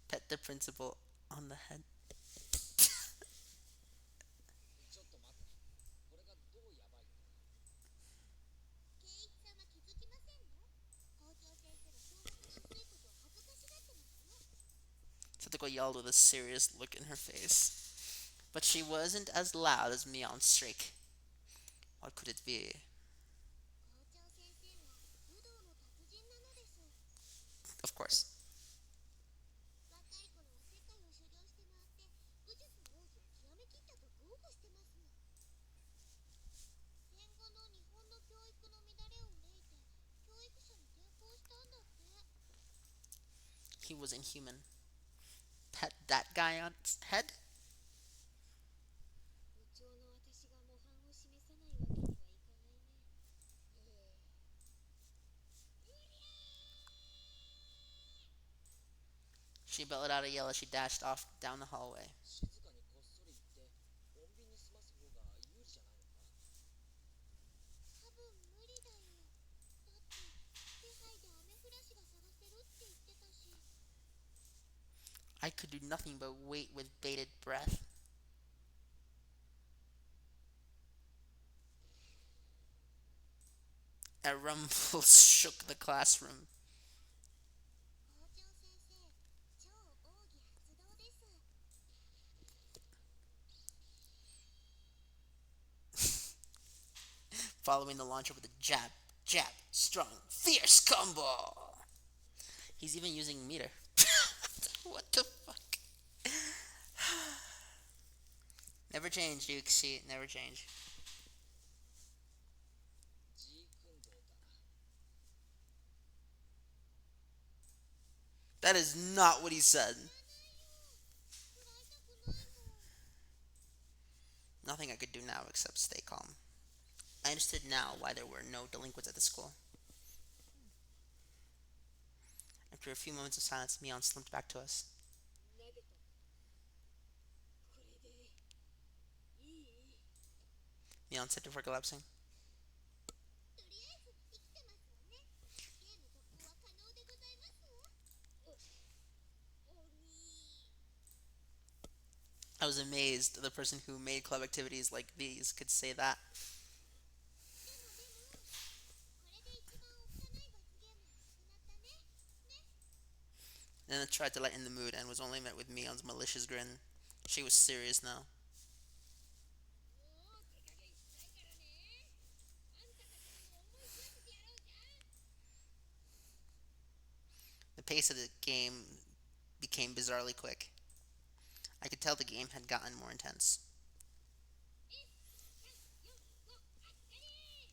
Pet the principal on the head. ちょっと待って。これがどうやばいのか。圭一さんは気づきませんの。校長先生はそんなに熱いことを恥ずかしがってますよ。 Satoko yelled with a serious look in her face. But she wasn't as loud as Mion's shriek. What could it be? Of course. 若い頃は世界を修行して回って武術の奥義を極めきったと豪語してますの。戦後の日本の教育の乱れを憂いて教育者に転校したんだって。He was inhuman. Pet that guy on its head? 部長の私が模範を示さないわけにはいかないね。She bellowed out a yell as she dashed off down the hallway. 静かにこっそり行って穏便に済ます方が有利じゃないのか。多分無理だよ。だって手配でアメフラシが探せるって言ってたし。I could do nothing but wait with bated breath. A rumble shook the classroom. 校長先生、超奥義発動です。Following the launcher with a jab, jab, strong, fierce combo. He's even using meter. What the fuck? Never change, Duke. See, never change. ジークンドーだな。That is not what he said. 食らいたくないもん。Nothing I could do now except stay calm. I understood now why there were no delinquents at the school. After a few moments of silence, Mion slumped back to us. 投げた。これでいい？ Mion said before collapsing. とりあえず生きてますわね。ゲーム続行は可能でございますわ。鬼。I was amazed the person who made club activities like these could say that. でもこれで一番おっかない罰ゲームがなくなったね。ね。Then I tried to lighten the mood and was only met with Mion's malicious grin. She was serious now. もう手加減しないからね。あんたたちにも思い知らせてやろうじゃん。The pace of the game became bizarrely quick. I could tell the game had gotten more intense. 1、3、4、5、あっかり。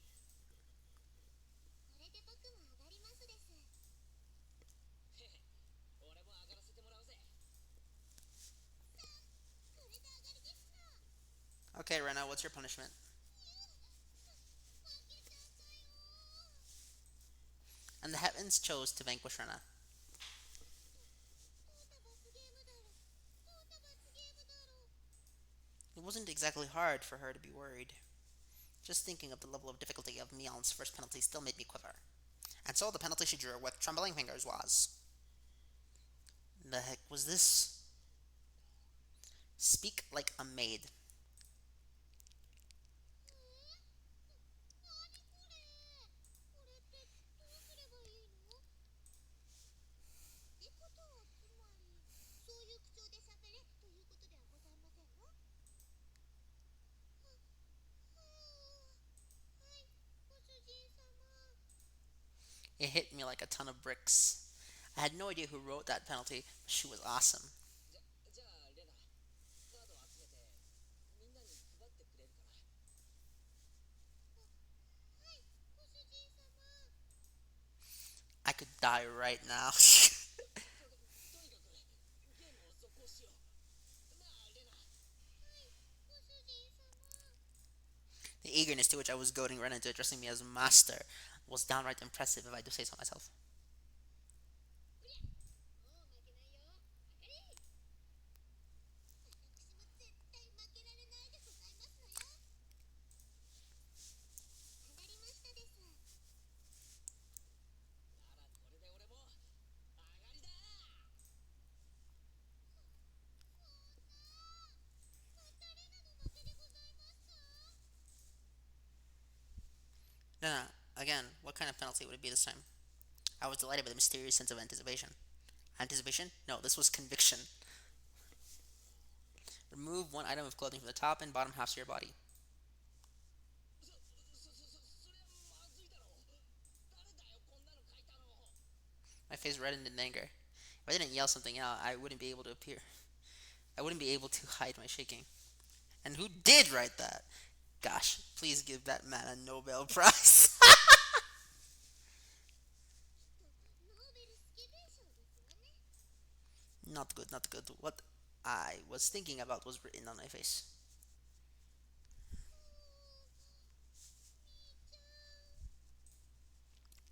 これで僕も上がりますです。俺も上がらせてもらうぜ。これで上がりですの。Okay, Rena, what's your punishment? 負けちゃったよ。And the heavens chose to vanquish Rena. どんな罰ゲームだろう。どんな罰ゲームだろう。It wasn't exactly hard for her to be worried. Just thinking of the level of difficulty of Mion's first penalty still made me quiver. And so the penalty she drew with trembling fingers was. The heck was this? Speak like a maid. なにこれ。これってどうすればいいの？ってことはつまりそういう口調で喋れということではございませんわ。ははい、ご主人様。It hit me like a ton of bricks. I had no idea who wrote that penalty, but she was awesome. じゃあレナ、カードを集めてみんなに配ってくれるかな。はい、ご主人様。I could die right now. とにかくゲームを続行しよう。なあレナ。はい、ご主人様。The eagerness to which I was goading Ren into addressing me as master was downright impressive, if I do say so myself. おりゃ、もう負けないよ。あかり。私も絶対負けられないでございますのよ。上がりましたです。ならこれで俺も上がりだ。そんな。またレナの負けでございますか？ No, again, what kind of penalty would it be this time? I was delighted by the mysterious sense of anticipation. Anticipation? No, this was conviction. Remove one item of clothing from the top and bottom halves of your body. それはまずいだろう。誰だよこんなの書いたの。My face reddened in anger. If I didn't yell something out, I wouldn't be able to appear. I wouldn't be able to hide my shaking. And who did write that? Gosh, please give that man a Nobel Prize. きっとノーベルスケベ賞ですわね。 Not good, not good. What I was thinking about was written on my face.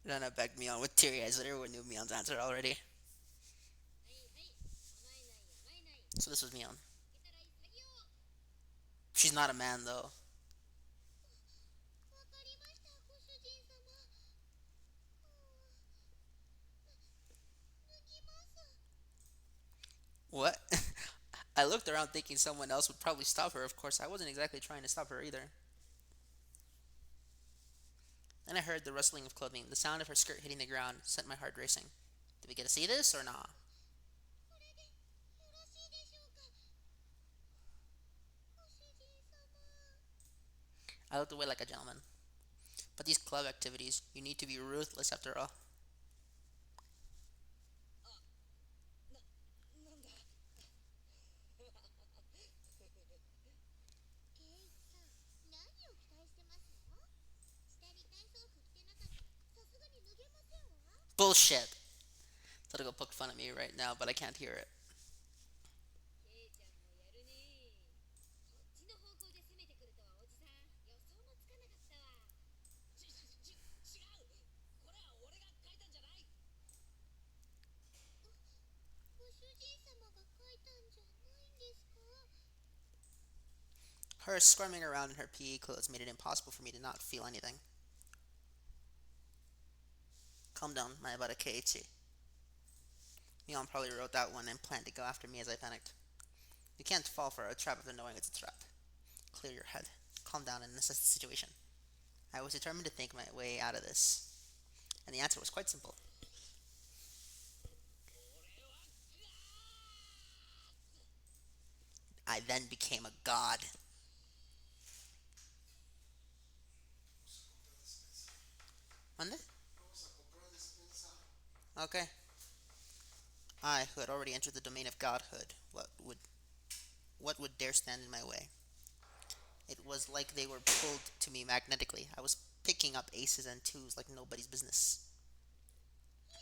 みーちゃん。Rana begged Mion with teary eyes, but everyone knew Mion's answer already. はいはい、甘えない甘えない。So this was Mion. 負けたら潔う。She's not a man, though. わかりました、ご主人様。脱ぎます。What? I looked around thinking someone else would probably stop her. Of course, I wasn't exactly trying to stop her either. Then I heard the rustling of clothing. The sound of her skirt hitting the ground sent my heart racing. Did we get to see this or not? これでよろしいでしょうか、ご主人様。I looked away like a gentleman. But these club activities, you need to be ruthless after all. なんだ。ケイチさん、何を期待してますの？下に体操服着てなかったらさすがに脱げませんわ。Bullshit! Thought go poke fun at me right now, but I can't hear it. ケイちゃんもやるね。そっちの方向で攻めてくるとはおじさん予想もつかなかったわ。違う。これは俺が書いたんじゃない。ご主人様が書いたんじゃないんですか？ Her squirming around in her PE clothes made it impossible for me to not feel anything. Calm down, my about a Keiichi. Mion probably wrote that one and planned to go after me as I panicked. You can't fall for a trap after knowing it's a trap. Clear your head. Calm down and assess the situation. I was determined to think my way out of this. And the answer was quite simple. I then became a god. ¿Mande? Okay. I, who had already entered the domain of godhood, what would dare stand in my way? It was like they were pulled to me magnetically. I was picking up aces and twos like nobody's business. な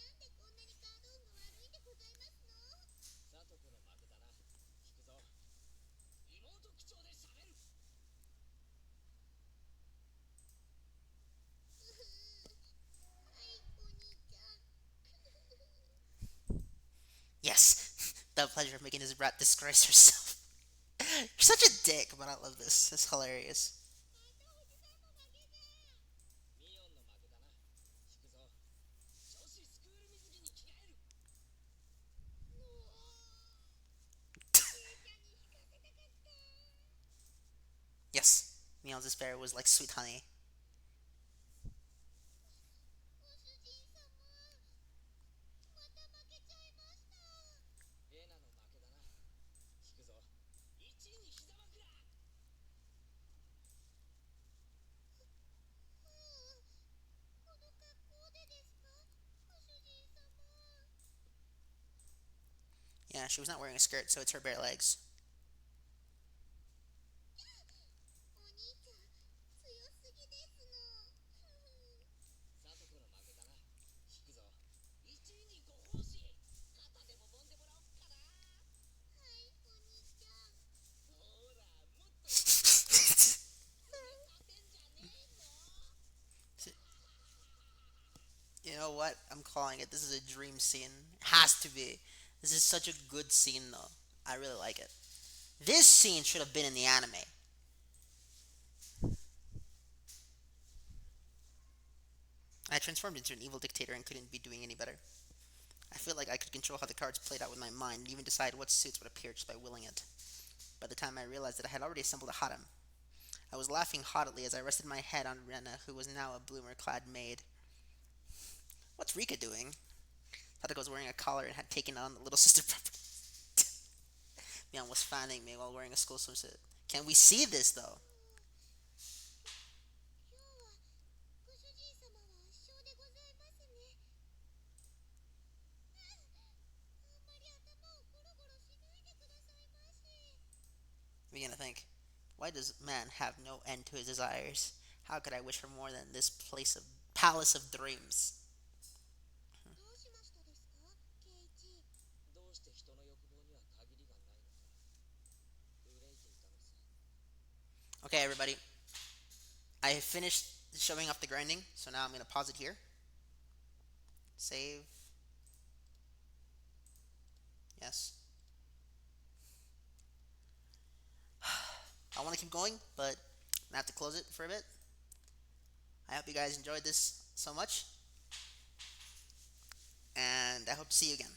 んでこんなにカード運が悪いんでございますの？サトコの負けだな。聞くぞ。妹口調で喋る。はい、お兄ちゃん。Yes, the pleasure of making this brat disgrace herself. You're such a dick, but I love this. It's hilarious. またおじさんの負けだ。ミオンの負けだな。聞くぞ。女子スクール水着に着替える。もう、ケイちゃんに引かせたかった。Yes, Meow's despair was like sweet honey. ご主人様、また負けちゃいました。エナの負けだな。聞くぞ。1位に膝枕。この格好でですか、ご主人様。Yeah, she was not wearing a skirt, so it's her bare legs. お兄ちゃん、強すぎですの。サトコの負けだな。聞くぞ。1位にご奉仕。肩でも揉んでもらおっかな。はい、お兄ちゃん。ほら、もっとやって。勝てんじゃねえぞ。You know what? I'm calling it. This is a dream scene. Has to be. This is such a good scene, though. I really like it. This scene should have been in the anime. I transformed into an evil dictator and couldn't be doing any better. I feel like I could control how the cards played out with my mind and even decide what suits would appear just by willing it. By the time I realized that I had already assembled a harem, I was laughing haughtily as I rested my head on Rena, who was now a bloomer-clad maid. What's Rika doing? Tatako was wearing a collar and had taken on the little sister property. Mion was fanning me while wearing a school swimsuit. Can we see this, though? 今日はご主人様は圧勝でございますね。begin to think, why does man have no end to his desires? How could I wish for more than this place of palace of dreams? どうしましたですか圭一。どうして人の欲望には限りがないのか憂いていたのさ。Okay, everybody, I have finished showing off the grinding, so now I'm going to pause it here. Save. Yes. I want to keep going, but I have to close it for a bit. I hope you guys enjoyed this so much, and I hope to see you again.